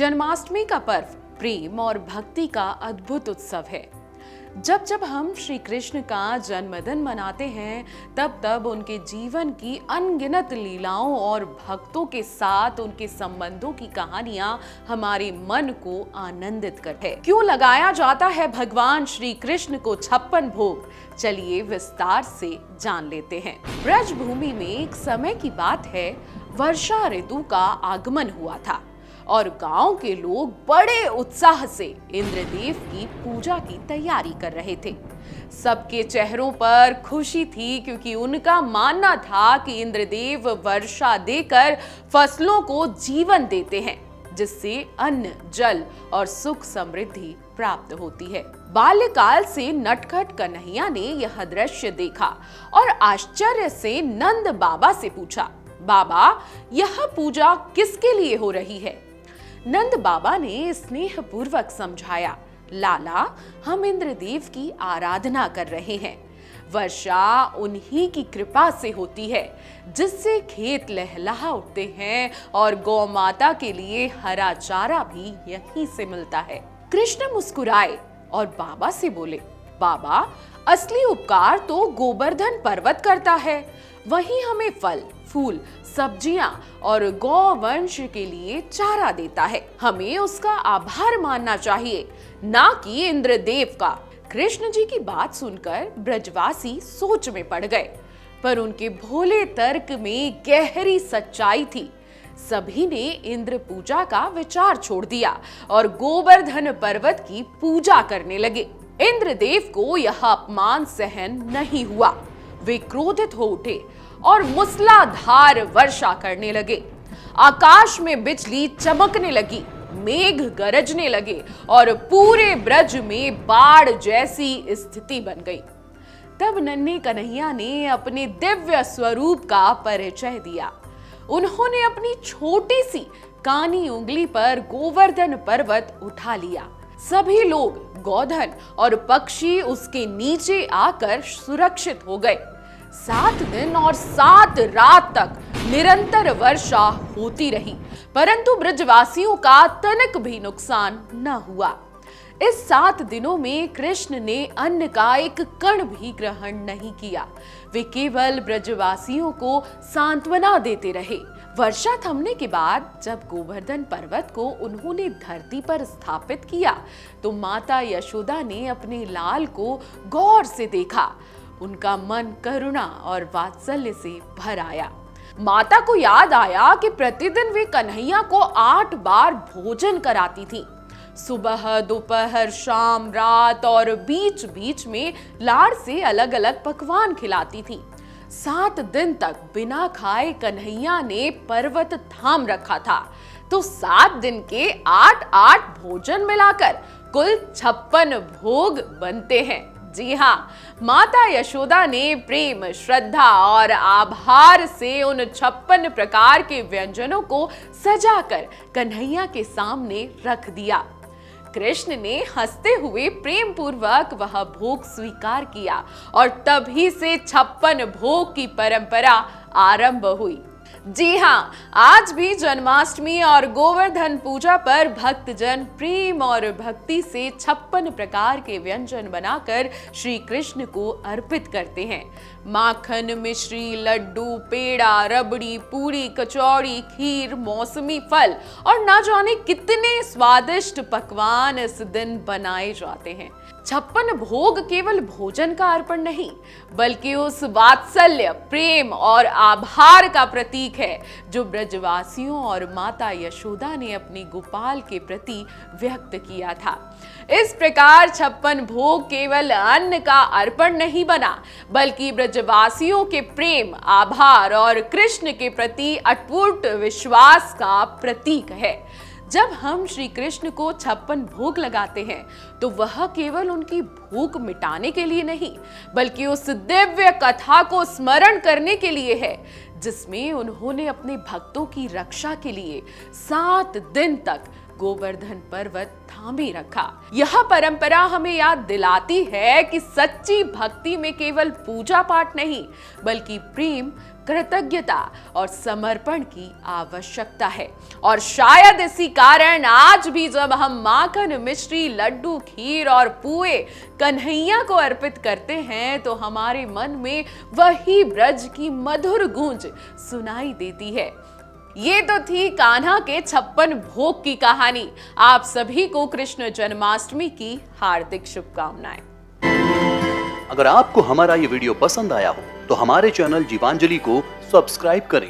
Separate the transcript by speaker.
Speaker 1: जन्माष्टमी का पर्व प्रेम और भक्ति का अद्भुत उत्सव है। जब जब हम श्री कृष्ण का जन्मदिन मनाते हैं, तब तब उनके जीवन की अनगिनत लीलाओं और भक्तों के साथ उनके संबंधों की कहानियां हमारे मन को आनंदित करते हैं। क्यों लगाया जाता है भगवान श्री कृष्ण को 56 भोग? चलिए विस्तार से जान लेते हैं। ब्रज भूमि में एक समय की बात है, वर्षा ऋतु का आगमन हुआ था और गांव के लोग बड़े उत्साह से इंद्रदेव की पूजा की तैयारी कर रहे थे। सबके चेहरों पर खुशी थी, क्योंकि उनका मानना था कि इंद्रदेव वर्षा देकर फसलों को जीवन देते हैं, जिससे अन्न, जल और सुख समृद्धि प्राप्त होती है। बाल्यकाल से नटखट कन्हैया ने यह दृश्य देखा और आश्चर्य से नंद बाबा से पूछा, बाबा, यह पूजा किसके लिए हो रही है? नंद बाबा ने स्नेह पूर्वक समझाया, लाला, हम इंद्रदेव की आराधना कर रहे हैं। वर्षा उन्हीं की कृपा से होती है, जिससे खेत लहलहा उठते हैं और गौ माता के लिए हरा चारा भी यहीं से मिलता है। कृष्ण मुस्कुराए और बाबा से बोले, बाबा, असली उपकार तो गोवर्धन पर्वत करता है। वही हमें फल, फूल, सब्जियां और गौवंश के लिए चारा देता है। हमें उसका आभार मानना चाहिए, ना कि इंद्रदेव का। कृष्ण जी की बात सुनकर ब्रजवासी सोच में पड़ गए, पर उनके भोले तर्क में गहरी सच्चाई थी। सभी ने इंद्र पूजा का विचार छोड़ दिया और गोवर्धन पर्वत की पूजा करने लगे। इंद्रदेव को यह अपमान सहन नहीं हुआ। वे क्रोधित हो उठे और मूसलाधार वर्षा करने लगे। आकाश में बिजली चमकने लगी, मेघ गरजने लगे और पूरे ब्रज में बाढ़ जैसी स्थिति बन गई। तब नन्हे कन्हैया ने अपने दिव्य स्वरूप का परिचय दिया। उन्होंने अपनी छोटी सी कानी उंगली पर गोवर्धन पर्वत उठा लिया। सभी लोग, गौधन और पक्षी उसके नीचे आकर सुरक्षित हो गए। 7 दिन और 7 रात तक निरंतर वर्षा होती रही, परंतु ब्रजवासियों का तनिक भी नुकसान न हुआ। इस 7 दिनों में कृष्ण ने अन्न का एक कण भी ग्रहण नहीं किया। वे केवल ब्रजवासियों को सांत्वना देते रहे। वर्षा थमने के बाद जब गोवर्धन पर्वत को उन्होंने धरती पर स्थापित किया, तो माता यशोदा ने अपने लाल को गौर से देखा। उनका मन करुणा और वात्सल्य से भर आया। माता को याद आया कि प्रतिदिन वे कन्हैया को 8 बार भोजन कराती थी। सुबह, दोपहर, शाम, रात और बीच बीच में लाड़ से अलग अलग पकवान खिलाती थी। 7 दिन तक बिना खाए कन्हैया ने पर्वत थाम रखा था। तो 7 दिन के 8-8 भोजन मिलाकर कुल 56 भोग बनते हैं। जी हाँ, माता यशोदा ने प्रेम, श्रद्धा और आभार से उन 56 प्रकार के व्यंजनों को सजाकर कन्हैया के सामने रख दिया। कृष्ण ने हंसते हुए प्रेम पूर्वक वह भोग स्वीकार किया और तभी से 56 भोग की परंपरा आरंभ हुई। जी हाँ, आज भी जन्माष्टमी और गोवर्धन पूजा पर भक्तजन प्रेम और भक्ति से 56 प्रकार के व्यंजन बनाकर श्री कृष्ण को अर्पित करते हैं। माखन, मिश्री, लड्डू, पेड़ा, रबड़ी, पूरी, कचौड़ी, खीर, मौसमी फल और ना जाने कितने स्वादिष्ट पकवान इस दिन बनाए जाते हैं। 56 भोग केवल भोजन का अर्पण नहीं, बल्कि उस वात्सल्य, प्रेम और आभार का प्रतीक है जो ब्रजवासियों और माता यशोदा ने अपने गोपाल के प्रति व्यक्त किया था। इस प्रकार 56 भोग केवल अन्न का अर्पण नहीं बना, बल्कि ब्रजवासियों के प्रेम, आभार और कृष्ण के प्रति अटूट विश्वास का प्रतीक है। जब हम श्री कृष्ण को 56 भोग लगाते हैं, तो वह केवल उनकी भूख मिटाने के लिए नहीं, बल्कि उस दिव्य कथा को स्मरण करने के लिए है, जिसमें उन्होंने अपने भक्तों की रक्षा के लिए 7 दिन तक गोवर्धन पर्वत थामे रखा। यह परंपरा हमें याद दिलाती है कि सच्ची भक्ति में केवल पूजा पाठ नहीं, बल्कि प्रेम, कृतज्ञता और समर्पण की आवश्यकता है। और शायद इसी कारण आज भी जब हम माखन, मिश्री, लड्डू, खीर और पुए कन्हैया को अर्पित करते हैं तो हमारे मन में वही ब्रज की मधुर गूंज सुनाई देती है। ये तो थी कान्हा के 56 भोग की कहानी। आप सभी को कृष्ण जन्माष्टमी की हार्दिक शुभकामनाएं।
Speaker 2: अगर आपको हमारा ये वीडियो पसंद आया हो तो हमारे चैनल जीवांजलि को सब्सक्राइब करें